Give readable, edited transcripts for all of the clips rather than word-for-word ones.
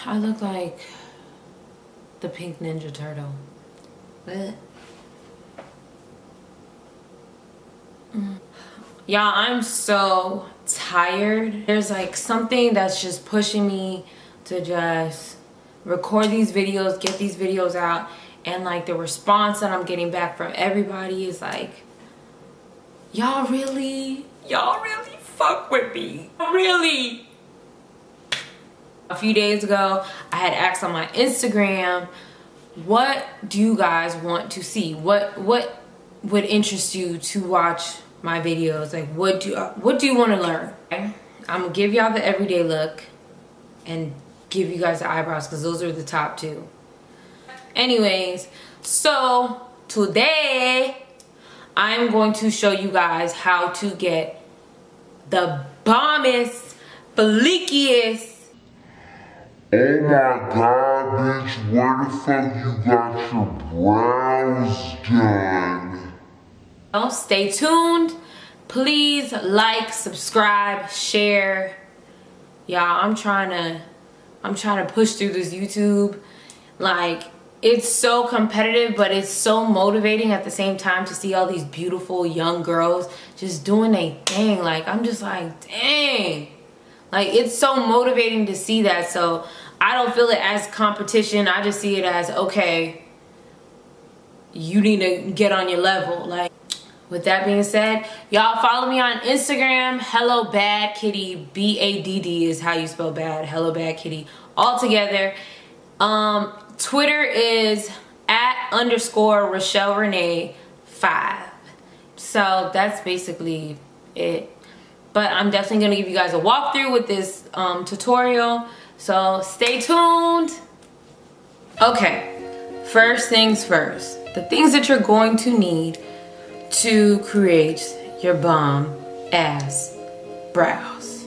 I look like the pink Ninja Turtle. What? Y'all, I'm so tired. There's like something that's just pushing me to just record these videos, get these videos out, and like the response that I'm getting back from everybody is like, y'all really fuck with me, really. A few days ago, I had asked on my Instagram, what do you guys want to see? What would interest you to watch my videos? Like, what do you want to learn? Okay? I'm gonna give y'all the everyday look and give you guys the eyebrows because those are the top two. Anyways, so today I'm going to show you guys how to get the bombest, fleekiest. Oh my god, bitch, where the fuck you got your brows done? Oh, stay tuned. Please like, subscribe, share. Y'all, I'm trying to push through this YouTube. Like, it's so competitive, but it's so motivating at the same time to see all these beautiful young girls just doing their thing. Like, I'm just like, dang. Like, it's so motivating to see that. So I don't feel it as competition. I just see it as, okay, you need to get on your level. Like, with that being said, y'all follow me on Instagram, Hello Bad Kitty. B-A-D-D is how you spell bad. Hello Bad Kitty. All together. Twitter is @_RachelleRenee5. So that's basically it. But I'm definitely going to give you guys a walkthrough with this tutorial. So stay tuned. Okay, first things first. The things that you're going to need to create your bomb ass brows.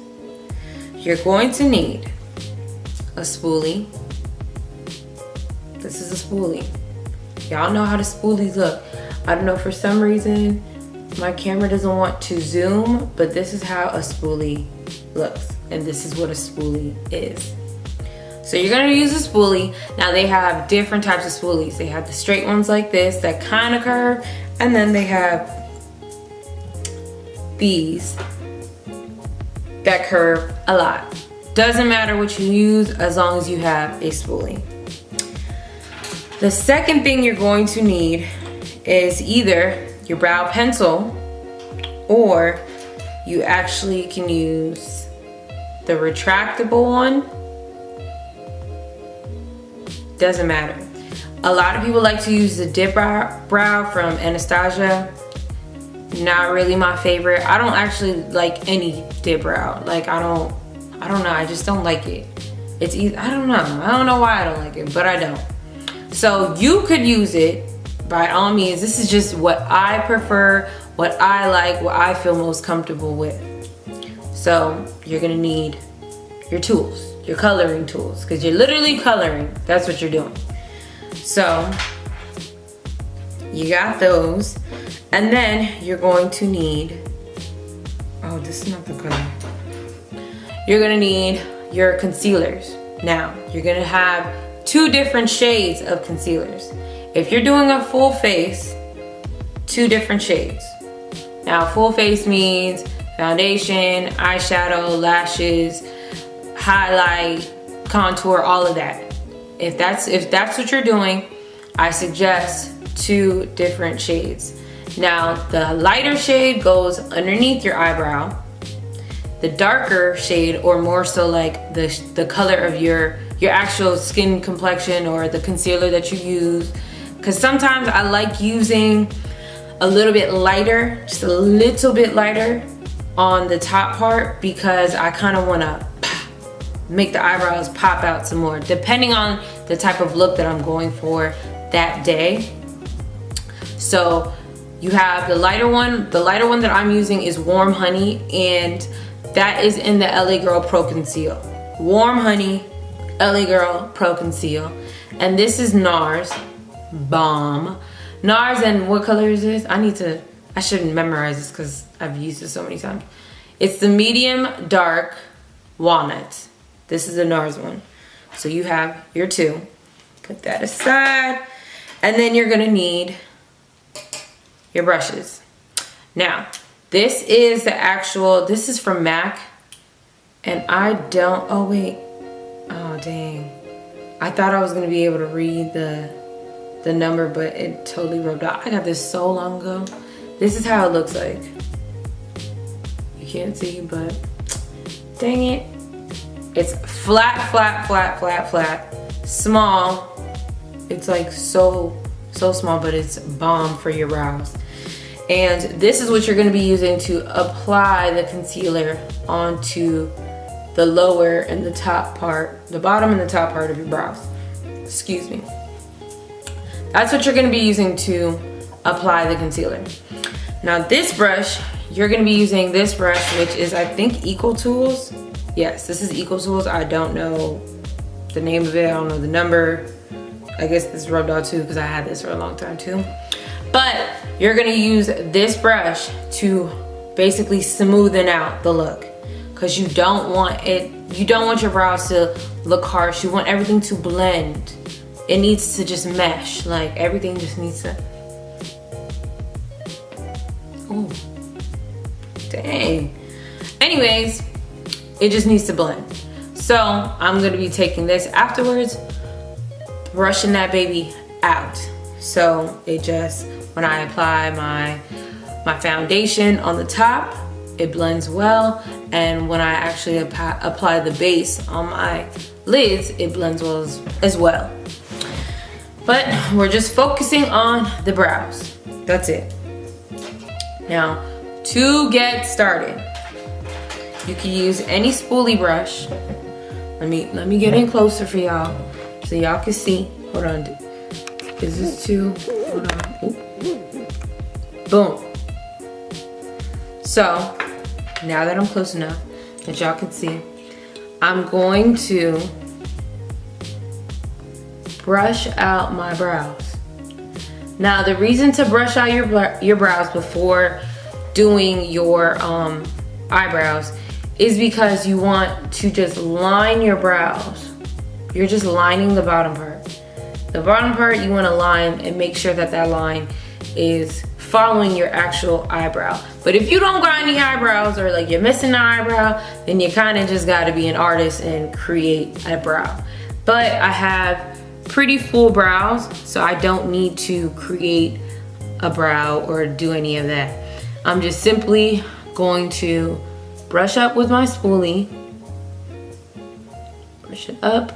You're going to need a spoolie. This is a spoolie. Y'all know how the spoolies look. I don't know, for some reason my camera doesn't want to zoom, but this is how a spoolie looks, and this is what a spoolie is. So you're gonna use a spoolie. Now they have different types of spoolies. They have the straight ones like this that kind of curve, and then they have these that curve a lot. Doesn't matter what you use as long as you have a spoolie. The second thing you're going to need is either your brow pencil, or you actually can use the retractable one. Doesn't matter. A lot of people like to use the dip brow from Anastasia. Not really my favorite. I don't actually like any dip brow. Like, I don't know, I just don't like it. It's either, I don't know why I don't like it, but I don't. So you could use it by all means. This is just what I prefer, what I like, what I feel most comfortable with. So you're gonna need your tools, your coloring tools, because you're literally coloring. That's what you're doing. So you got those, and then you're going to need, oh, this is not the color. You're gonna need your concealers. Now you're gonna have 2 different shades of concealers. If you're doing a full face, 2 different shades. Now full face means foundation, eyeshadow, lashes, highlight, contour, all of that. If that's what you're doing, I suggest 2 different shades. Now the lighter shade goes underneath your eyebrow. The darker shade, or more so like the color of your actual skin complexion, or the concealer that you use, because sometimes I like using a little bit lighter, just a little bit lighter on the top part, because I kind of want to make the eyebrows pop out some more, depending on the type of look that I'm going for that day. So you have the lighter one. The lighter one that I'm using is Warm Honey, and that is in the LA Girl Pro Conceal. Warm Honey, LA Girl Pro Conceal. And this is NARS Bomb. NARS, and what color is this? I shouldn't memorize this because I've used it so many times. It's the medium dark walnut. This is the NARS one. So you have your 2. Put that aside. And then you're gonna need your brushes. Now, this is the actual, this is from MAC. And I don't, oh wait. Oh dang. I thought I was gonna be able to read the number, but it totally rubbed off. I got this so long ago. This is how it looks like. You can't see, but dang it. It's flat, flat, flat, flat, flat. Small. It's like so small, but it's bomb for your brows. And this is what you're gonna be using to apply the concealer onto the lower and the top part, the bottom and the top part of your brows. Excuse me. That's what you're gonna be using to apply the concealer. Now this brush, you're gonna be using this brush, which is I think Equal Tools. Yes, this is Equal Tools. I don't know the name of it, I don't know the number. I guess this rubbed off too because I had this for a long time too. But you're gonna use this brush to basically smoothen out the look, because you don't want your brows to look harsh. You want everything to blend. It needs to just mesh. Like everything just needs to. Oh, dang. Anyways, it just needs to blend. So I'm gonna be taking this afterwards, brushing that baby out. So it just, when I apply my foundation on the top, it blends well. And when I actually apply the base on my lids, it blends well as well. But we're just focusing on the brows. That's it. Now, to get started, you can use any spoolie brush. Let me get in closer for y'all so y'all can see. Hold on. Is this too? Hold on. Ooh. Boom. So, now that I'm close enough that y'all can see, I'm going to brush out my brows. Now, the reason to brush out your brows before doing your eyebrows is because you want to just line your brows. You're just lining the bottom part. The bottom part you want to line and make sure that that line is following your actual eyebrow. But if you don't got any eyebrows, or like you're missing an eyebrow, then you kind of just got to be an artist and create a brow. But I have pretty full brows, so I don't need to create a brow or do any of that. I'm just simply going to brush up with my spoolie, brush it up,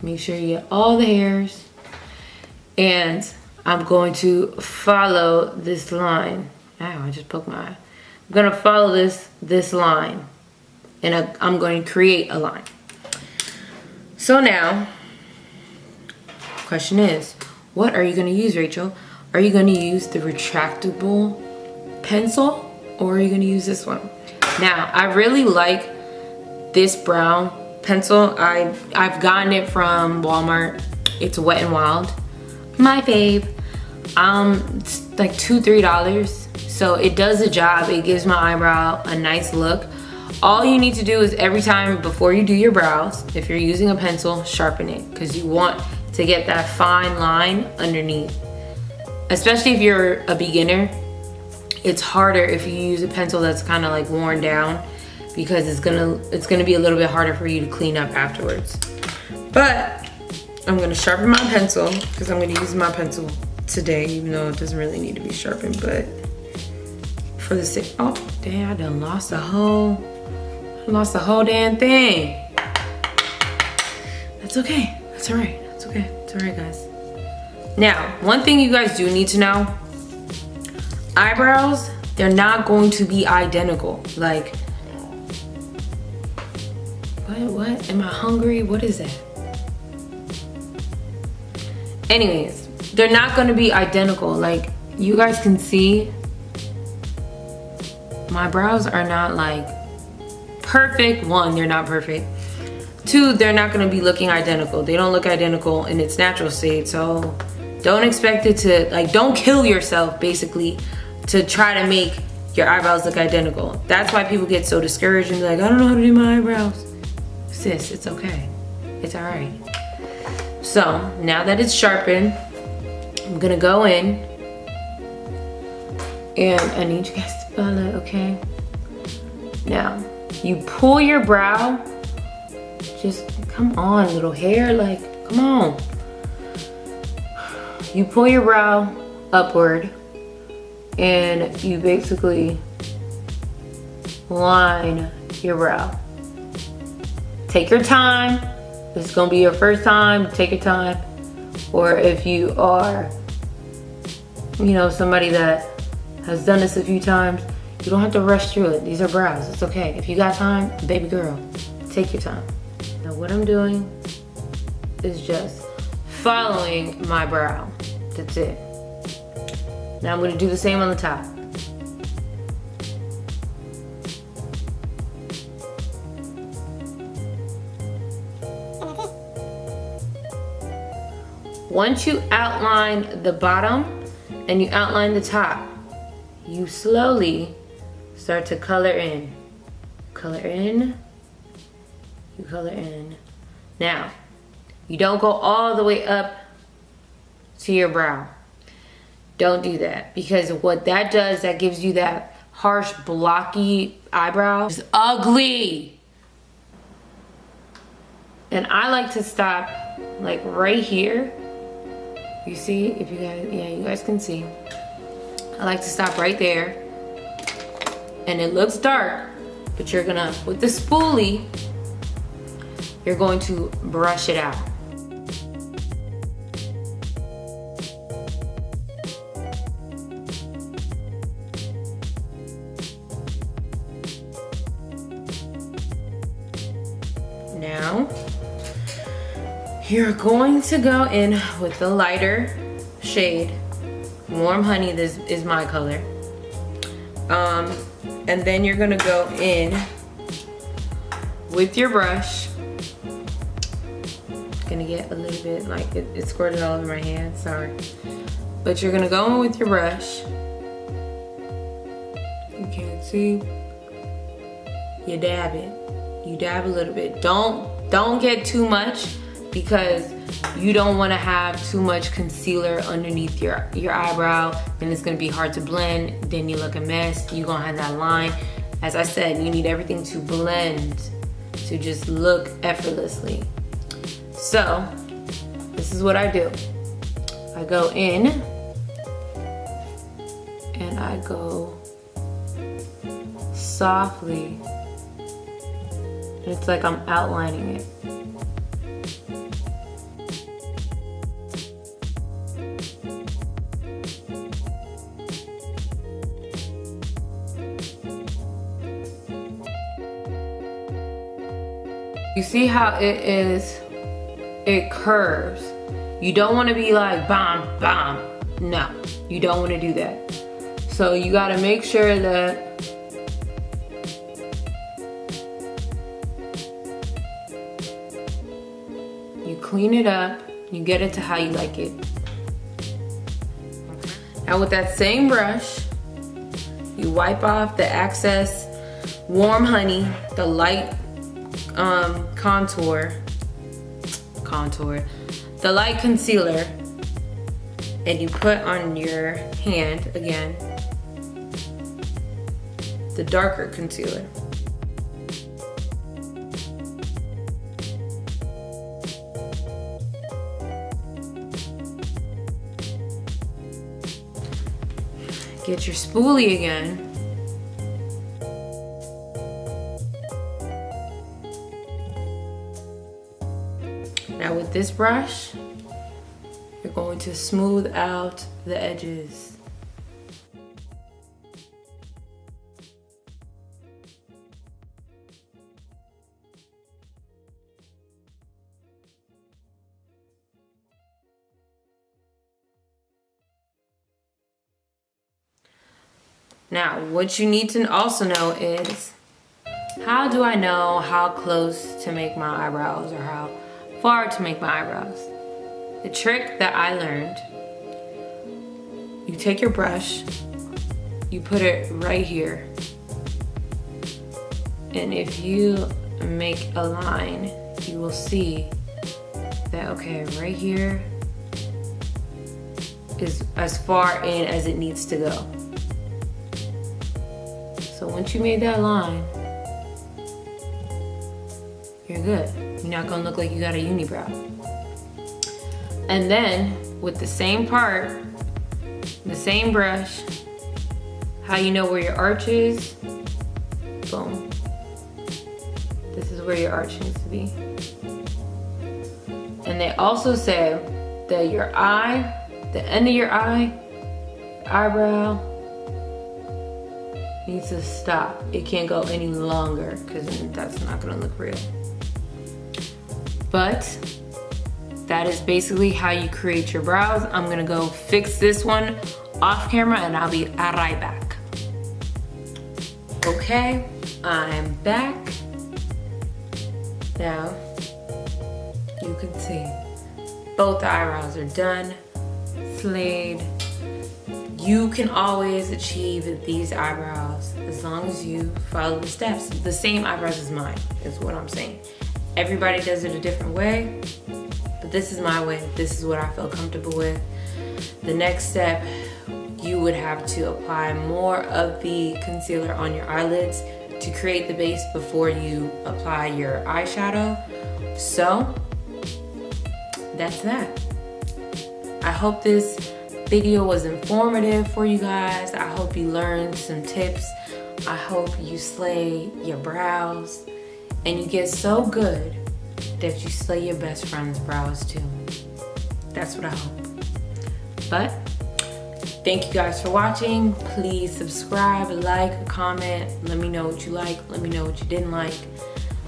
make sure you get all the hairs, and I'm going to follow this line. Ow, I just poked my eye. I'm gonna follow this line, and I'm going to create a line. So now, question is, what are you gonna use, Rachel? Are you gonna use the retractable pencil, or are you gonna use this one? Now, I really like this brown pencil. I've gotten it from Walmart. It's Wet n Wild, my fave. It's like $2-3, so it does the job. It gives my eyebrow a nice look. All you need to do is every time before you do your brows, if you're using a pencil, sharpen it, because you want to get that fine line underneath. Especially if you're a beginner, it's harder if you use a pencil that's kind of like worn down, because it's gonna be a little bit harder for you to clean up afterwards. But I'm gonna sharpen my pencil, because I'm gonna use my pencil today, even though it doesn't really need to be sharpened, but for the sake, oh damn, I done lost the whole damn thing. That's okay, that's all right, that's okay, it's all right, guys. Now, one thing you guys do need to know, eyebrows, they're not going to be identical. Like, what? Am I hungry? What is that? Anyways, they're not gonna be identical. Like, you guys can see, my brows are not like perfect. One, they're not perfect. Two, they're not gonna be looking identical. They don't look identical in its natural state, so don't expect it to, like, don't kill yourself basically to try to make your eyebrows look identical. That's why people get so discouraged and be like, I don't know how to do my eyebrows. sis, it's okay. It's all right. So now that it's sharpened, I'm gonna go in and I need you guys to follow, okay? Now, you pull your brow, just come on, little hair, like, come on. You pull your brow upward and you basically line your brow. Take your time. This is gonna be your first time, take your time. Or if you are, you know, somebody that has done this a few times, you don't have to rush through it. These are brows, it's okay. If you got time, baby girl, take your time. Now what I'm doing is just following my brow. That's it. Now I'm gonna do the same on the top. Once you outline the bottom and you outline the top, you slowly start to color in. Color in, you color in. Now, you don't go all the way up to your brow. Don't do that, because what that does, that gives you that harsh, blocky eyebrow. It's ugly. And I like to stop like right here. You see, if you guys, yeah, you guys can see. I like to stop right there. And it looks dark, but you're gonna, with the spoolie, you're going to brush it out. Now, you're going to go in with the lighter shade. Warm Honey, this is my color. And then you're gonna go in with your brush. Gonna get a little bit, like it squirted all over my hand, sorry. But you're gonna go in with your brush. You can't see. You dab it. You dab a little bit. Don't get too much, because you don't want to have too much concealer underneath your eyebrow. Then it's going to be hard to blend. Then you look a mess. You're going to have that line. As I said, you need everything to blend, to just look effortlessly. So this is what I do. I go in and I go softly. It's like I'm outlining it. You see how it curves. You don't want to be like bam, bam. No, you don't want to do that. So you got to make sure that you clean it up, you get it to how you like it. Now with that same brush, you wipe off the excess Warm Honey, the light the light concealer, and you put on your hand again the darker concealer. Get your spoolie again. Now with this brush, you're going to smooth out the edges. Now, what you need to also know is, how do I know how close to make my eyebrows or how far to make my eyebrows? The trick that I learned, you take your brush, you put it right here. And if you make a line, you will see that, okay, right here is as far in as it needs to go. So once you made that line, you're good. You're not gonna look like you got a unibrow. And then with the same part, the same brush, how you know where your arch is, boom. This is where your arch needs to be. And they also say that your eye, the end of your eye, eyebrow, needs to stop. It can't go any longer because that's not gonna look real. But that is basically how you create your brows. I'm gonna go fix this one off camera and I'll be right back. Okay, I'm back. Now, you can see both eyebrows are done, slayed. You can always achieve these eyebrows as long as you follow the steps. The same eyebrows as mine, is what I'm saying. Everybody does it a different way, but this is my way. This is what I feel comfortable with. The next step, you would have to apply more of the concealer on your eyelids to create the base before you apply your eyeshadow. So, that's that. I hope this video was informative for you guys. I hope you learned some tips. I hope you slay your brows and you get so good that you slay your best friend's brows too. That's what I hope. But thank you guys for watching. Please subscribe, like, comment. Let me know what you like. Let me know what you didn't like.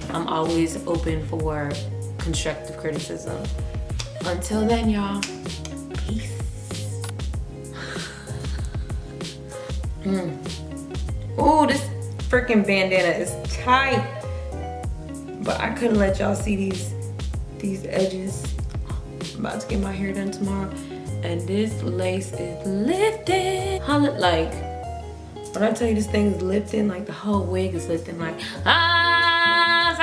I'm always open for constructive criticism. Until then, y'all, peace. Ooh, this freaking bandana is tight. But I couldn't let y'all see these edges. I'm about to get my hair done tomorrow. And this lace is lifting. Like, when I tell you this thing is lifting, like the whole wig is lifting, like, ah,